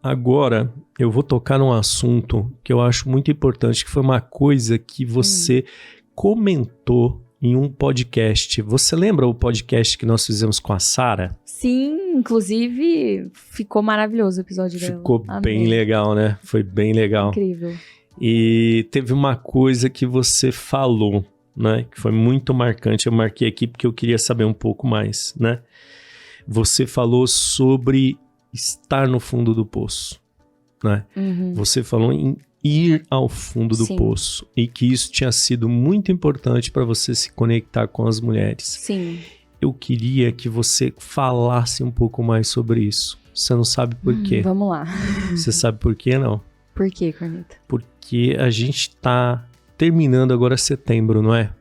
Agora, eu vou tocar num assunto que eu acho muito importante, que foi uma coisa que você comentou em um podcast. Você lembra o podcast que nós fizemos com a Sara? Sim, inclusive ficou maravilhoso o episódio dela. Ficou bem legal, né? Foi bem legal. Incrível. E teve uma coisa que você falou, né? Que foi muito marcante. Eu marquei aqui porque eu queria saber um pouco mais, né? Você falou sobre estar no fundo do poço, né? Você falou em ir ao fundo do poço e que isso tinha sido muito importante para você se conectar com as mulheres. Sim. Eu queria que você falasse um pouco mais sobre isso. Você não sabe por quê? Vamos lá. Você sabe por quê, não? Por quê, Corneta? Porque a gente tá terminando agora setembro, não é?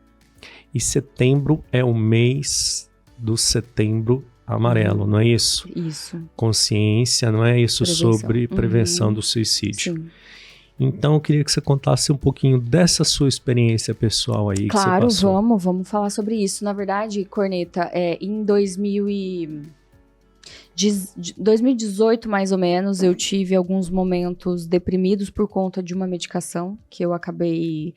E setembro é o mês do Setembro Amarelo, não é isso? Isso. Consciência, não é isso? Prevenção. Sobre prevenção do suicídio. Sim. Então, eu queria que você contasse um pouquinho dessa sua experiência pessoal aí que você passou. Claro, vamos falar sobre isso. Na verdade, Corneta, em 2018, mais ou menos, eu tive alguns momentos deprimidos por conta de uma medicação que eu acabei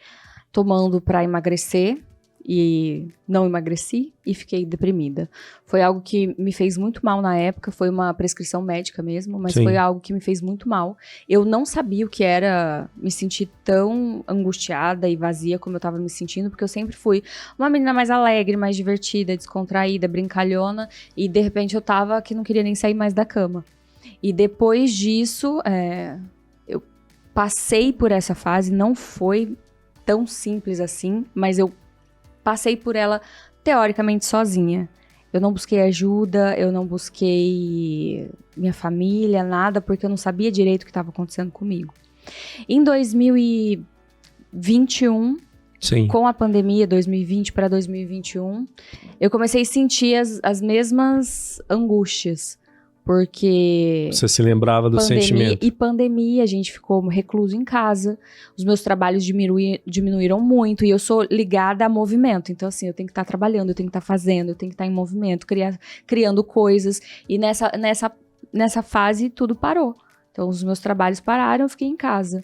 tomando para emagrecer. E não emagreci e fiquei deprimida. Foi algo que me fez muito mal na época, foi uma prescrição médica mesmo, mas foi algo que me fez muito mal. Eu não sabia o que era me sentir tão angustiada e vazia como eu tava me sentindo, porque eu sempre fui uma menina mais alegre, mais divertida, descontraída, brincalhona, e de repente eu tava que não queria nem sair mais da cama. E depois disso, eu passei por essa fase, não foi tão simples assim, mas eu passei por ela, teoricamente, sozinha. Eu não busquei ajuda, eu não busquei minha família, nada, porque eu não sabia direito o que estava acontecendo comigo. Em 2021, com a pandemia, 2020 para 2021, eu comecei a sentir as mesmas angústias. Porque... Você se lembrava do sentimento. E pandemia, a gente ficou recluso em casa. Os meus trabalhos diminuíram muito. E eu sou ligada a movimento. Então, assim, eu tenho que estar trabalhando, eu tenho que estar fazendo, eu tenho que estar em movimento, criando coisas. E nessa fase, tudo parou. Então, os meus trabalhos pararam, eu fiquei em casa.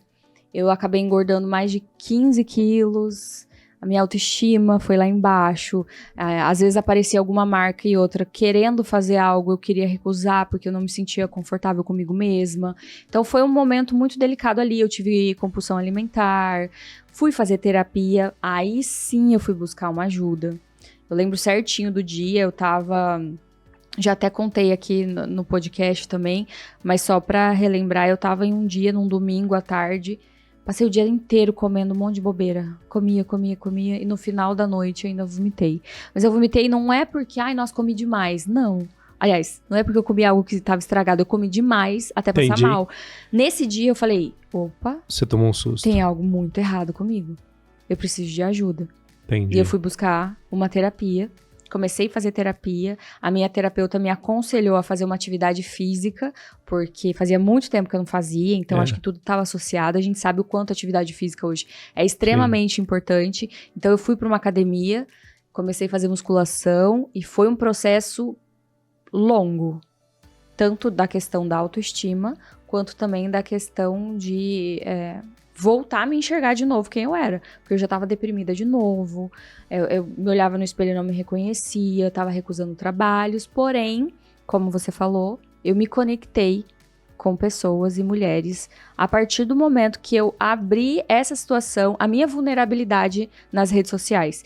Eu acabei engordando mais de 15 quilos... A minha autoestima foi lá embaixo. Às vezes aparecia alguma marca e outra querendo fazer algo, eu queria recusar porque eu não me sentia confortável comigo mesma. Então foi um momento muito delicado ali. Eu tive compulsão alimentar, fui fazer terapia. Aí sim eu fui buscar uma ajuda. Eu lembro certinho do dia, eu tava... Já até contei aqui no podcast também, mas só pra relembrar, eu tava em um dia, num domingo à tarde... Passei o dia inteiro comendo um monte de bobeira. Comia. E no final da noite eu ainda vomitei. Mas eu vomitei não é porque, nossa, comi demais. Não. Aliás, não é porque eu comi algo que estava estragado. Eu comi demais até passar mal. Nesse dia eu falei, opa. Você tomou um susto. Tem algo muito errado comigo. Eu preciso de ajuda. Entendi. E eu fui buscar uma terapia. Comecei a fazer terapia, a minha terapeuta me aconselhou a fazer uma atividade física, porque fazia muito tempo que eu não fazia, então acho que tudo estava associado. A gente sabe o quanto a atividade física hoje é extremamente importante. Então eu fui para uma academia, comecei a fazer musculação e foi um processo longo, tanto da questão da autoestima, quanto também da questão de... voltar a me enxergar de novo quem eu era. Porque eu já tava deprimida de novo. Eu me olhava no espelho e não me reconhecia. Tava recusando trabalhos. Porém, como você falou, eu me conectei com pessoas e mulheres a partir do momento que eu abri essa situação, a minha vulnerabilidade nas redes sociais.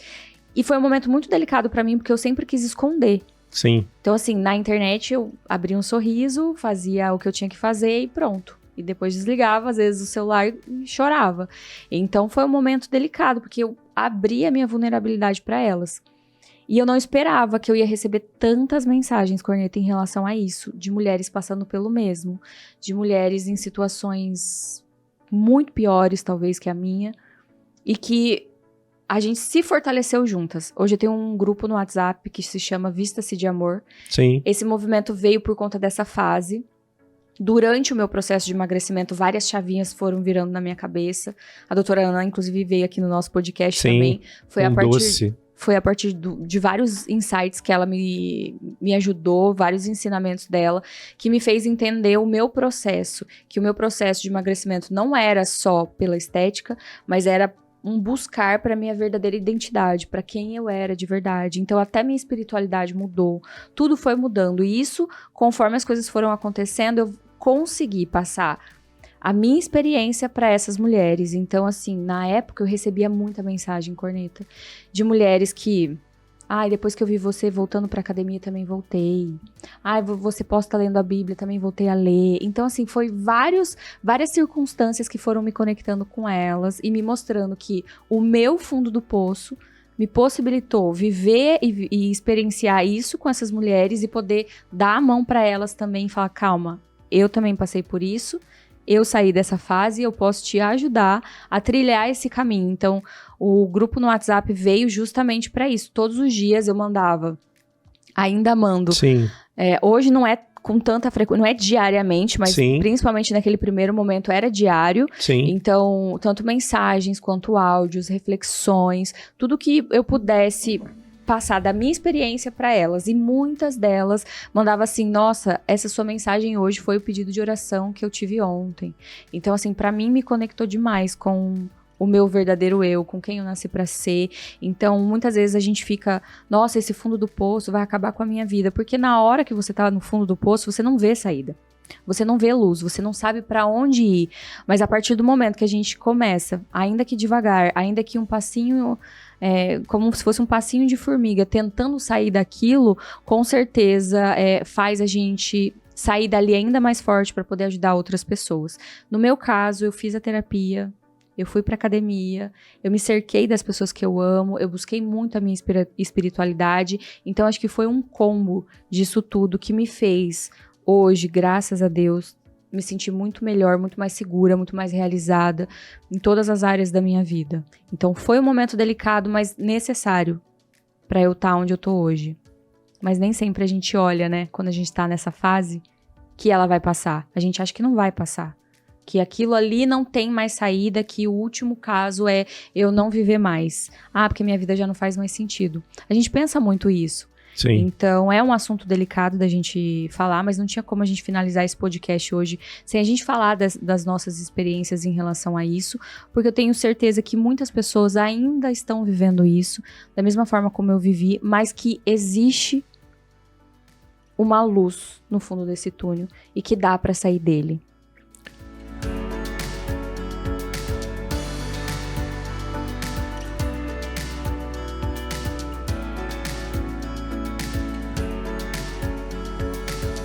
E foi um momento muito delicado pra mim, porque eu sempre quis esconder. Sim. Então, assim, na internet eu abria um sorriso, fazia o que eu tinha que fazer e pronto. E depois desligava, às vezes, o celular e chorava. Então, foi um momento delicado, porque eu abri a minha vulnerabilidade para elas. E eu não esperava que eu ia receber tantas mensagens, Corneta, em relação a isso. De mulheres passando pelo mesmo. De mulheres em situações muito piores, talvez, que a minha. E que a gente se fortaleceu juntas. Hoje eu tenho um grupo no WhatsApp que se chama Vista-se de Amor. Sim. Esse movimento veio por conta dessa fase. Durante o meu processo de emagrecimento, várias chavinhas foram virando na minha cabeça. A doutora Ana, inclusive, veio aqui no nosso podcast também. Foi Foi a partir de vários insights que ela me ajudou, vários ensinamentos dela, que me fez entender o meu processo. Que o meu processo de emagrecimento não era só pela estética, mas era um buscar para minha verdadeira identidade, para quem eu era de verdade. Então, até minha espiritualidade mudou. Tudo foi mudando. E isso, conforme as coisas foram acontecendo, eu consegui passar a minha experiência para essas mulheres. Então, assim, na época eu recebia muita mensagem, Corneta, de mulheres que... Ai, depois que eu vi você voltando pra academia, também voltei. Ai, você posta lendo a Bíblia, também voltei a ler. Então, assim, foi várias circunstâncias que foram me conectando com elas e me mostrando que o meu fundo do poço me possibilitou viver e experienciar isso com essas mulheres e poder dar a mão pra elas também e falar, calma, eu também passei por isso. Eu saí dessa fase e eu posso te ajudar a trilhar esse caminho. Então, o grupo no WhatsApp veio justamente para isso. Todos os dias eu mandava, ainda mando. Sim. Hoje não é com tanta frequência, não é diariamente, mas Sim. principalmente naquele primeiro momento era diário. Sim. Então, tanto mensagens quanto áudios, reflexões, tudo que eu pudesse passar da minha experiência para elas, e muitas delas mandavam assim, nossa, essa sua mensagem hoje foi o pedido de oração que eu tive ontem. Então, assim, para mim me conectou demais com o meu verdadeiro eu, com quem eu nasci para ser. Então, muitas vezes a gente fica, nossa, esse fundo do poço vai acabar com a minha vida, porque na hora que você tá no fundo do poço, você não vê saída. Você não vê luz, você não sabe para onde ir. Mas a partir do momento que a gente começa, ainda que devagar, ainda que um passinho, como se fosse um passinho de formiga, tentando sair daquilo, com certeza faz a gente sair dali ainda mais forte para poder ajudar outras pessoas. No meu caso, eu fiz a terapia, eu fui pra academia, eu me cerquei das pessoas que eu amo, eu busquei muito a minha espiritualidade. Então, acho que foi um combo disso tudo que me fez hoje, graças a Deus, me sentir muito melhor, muito mais segura, muito mais realizada em todas as áreas da minha vida. Então foi um momento delicado, mas necessário para eu estar onde eu tô hoje. Mas nem sempre a gente olha, né, quando a gente tá nessa fase, que ela vai passar. A gente acha que não vai passar. Que aquilo ali não tem mais saída, que o último caso é eu não viver mais. Ah, porque minha vida já não faz mais sentido. A gente pensa muito isso. Sim. Então, é um assunto delicado da gente falar, mas não tinha como a gente finalizar esse podcast hoje sem a gente falar das nossas experiências em relação a isso, porque eu tenho certeza que muitas pessoas ainda estão vivendo isso, da mesma forma como eu vivi, mas que existe uma luz no fundo desse túnel e que dá pra sair dele.